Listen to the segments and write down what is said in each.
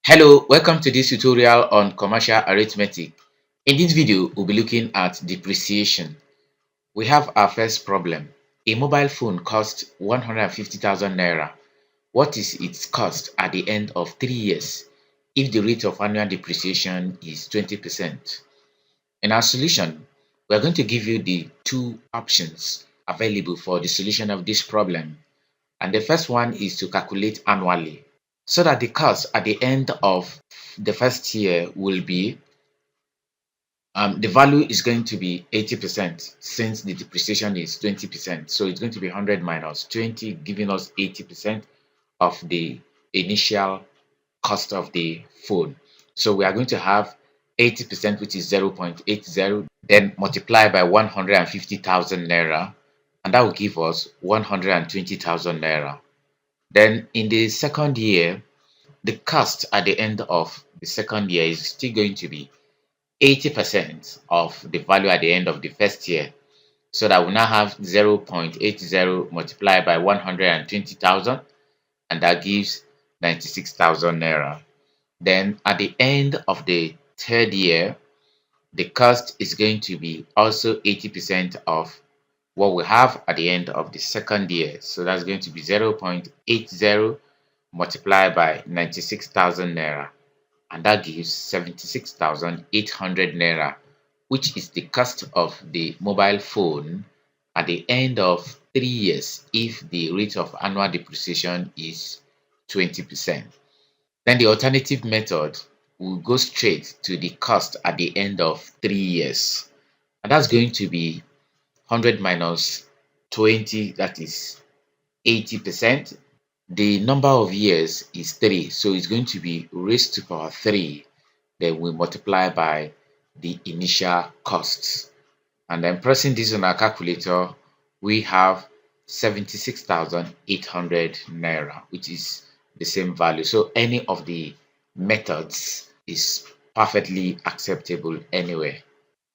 Hello, welcome to this tutorial on commercial arithmetic. In this video, we'll be looking at depreciation. We have our first problem. A mobile phone costs 150,000 naira. What is its cost at the end of 3 years if the rate of annual depreciation is 20%? In our solution, we're going to give you the two options available for the solution of this problem. And the first one is to calculate annually, so that the cost at the end of the first year will be the value is going to be 80% since the depreciation is 20%. So it's going to be 100 minus 20, giving us 80% of the initial cost of the phone. So we are going to have 80%, which is 0.80, then multiply by 150,000 naira, and that will give us 120,000 naira. Then in the second year, the cost at the end of the second year is still going to be 80% of the value at the end of the first year. So that we now have 0.80 multiplied by 120,000, and that gives 96,000 naira. Then at the end of the third year, the cost is going to be also 80% of what we have at the end of the second year. So that's going to be 0.80 multiplied by 96,000 naira, and that gives 76,800 naira, which is the cost of the mobile phone at the end of 3 years if the rate of annual depreciation is 20%. Then the alternative method will go straight to the cost at the end of 3 years, and that's going to be 100 minus 20, that is 80%. The number of years is 3, so it's going to be raised to power 3. Then we multiply by the initial costs. And then pressing this on our calculator, we have 76,800 naira, which is the same value. So any of the methods is perfectly acceptable anywhere.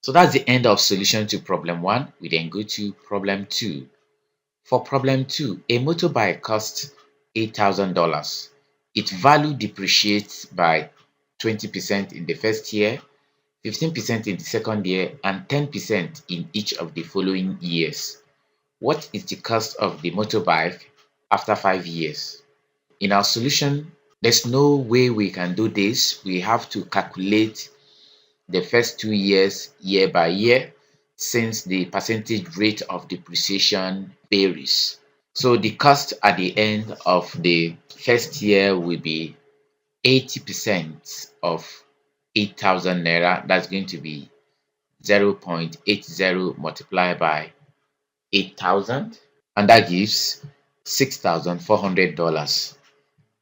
So that's the end of solution to problem 1. We then go to problem 2. For problem 2, a motorbike costs $8,000. Its value depreciates by 20% in the first year, 15% in the second year, and 10% in each of the following years. What is the cost of the motorbike after 5 years? In our solution, there's no way we can do this. We have to calculate the first 2 years year by year, since the percentage rate of depreciation varies. So the cost at the end of the first year will be 80% of 8,000 naira. That's going to be 0.80 multiplied by 8,000, and that gives $6,400.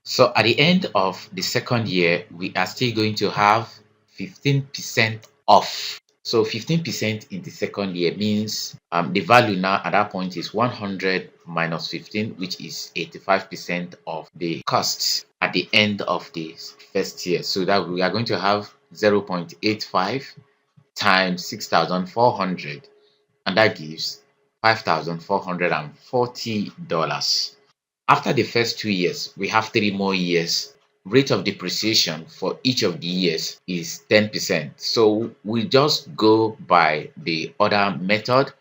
So at the end of the second year, we are still going to have 15% off. So 15% in the second year means the value now at that point is 100 minus 15, which is 85% of the costs at the end of the first year. So that we are going to have 0.85 times 6,400, and that gives $5,440. After the first 2 years, we have 3 more years. Rate of depreciation for each of the years is 10%. So we just go by the other method,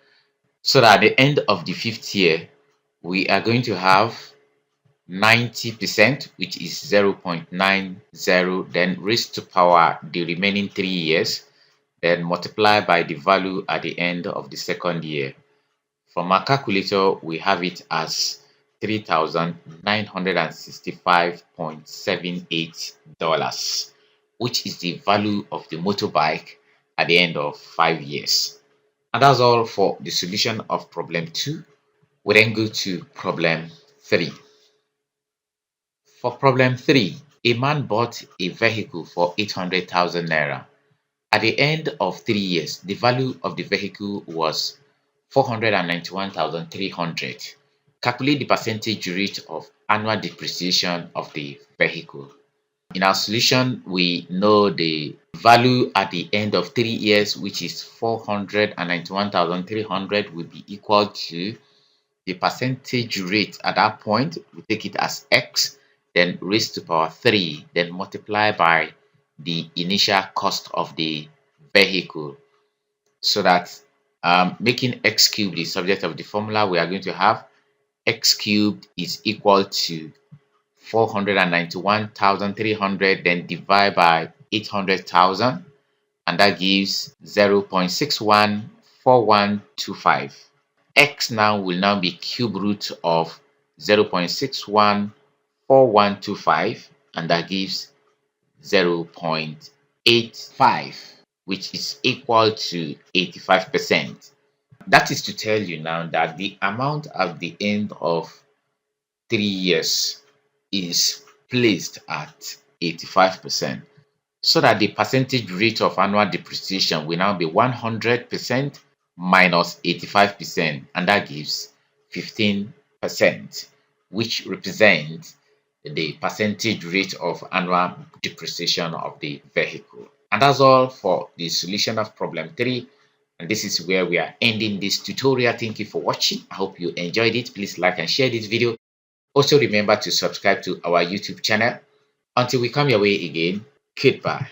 so that at the end of the 5th year, we are going to have 90%, which is 0.90, then raised to power the remaining 3 years, then multiply by the value at the end of the second year. From our calculator, we have it as $3,965.78, which is the value of the motorbike at the end of 5 years. And that's all for the solution of problem 2. We then go to problem 3. For problem 3, a man bought a vehicle for 800,000 naira. At the end of 3 years, the value of the vehicle was 491,300. Calculate the percentage rate of annual depreciation of the vehicle. In our solution, we know the value at the end of 3 years, which is 491,300, will be equal to the percentage rate at that point. We take it as X, then raised to power 3, then multiply by the initial cost of the vehicle, so that making x cubed the subject of the formula, we are going to have x cubed is equal to 491,300, then divide by 800,000, and that gives 0.614125. X now will now be cube root of 0.614125, and that gives 0.85, which is equal to 85%. That is to tell you now that the amount at the end of 3 years is placed at 85%, so that the percentage rate of annual depreciation will now be 100% minus 85%, and that gives 15%, which represents the percentage rate of annual depreciation of the vehicle. And that's all for the solution of problem 3. And this is where we are ending this tutorial. Thank you for watching. I hope you enjoyed it. Please like and share this video. Also remember to subscribe to our YouTube channel. Until we come your way again, goodbye.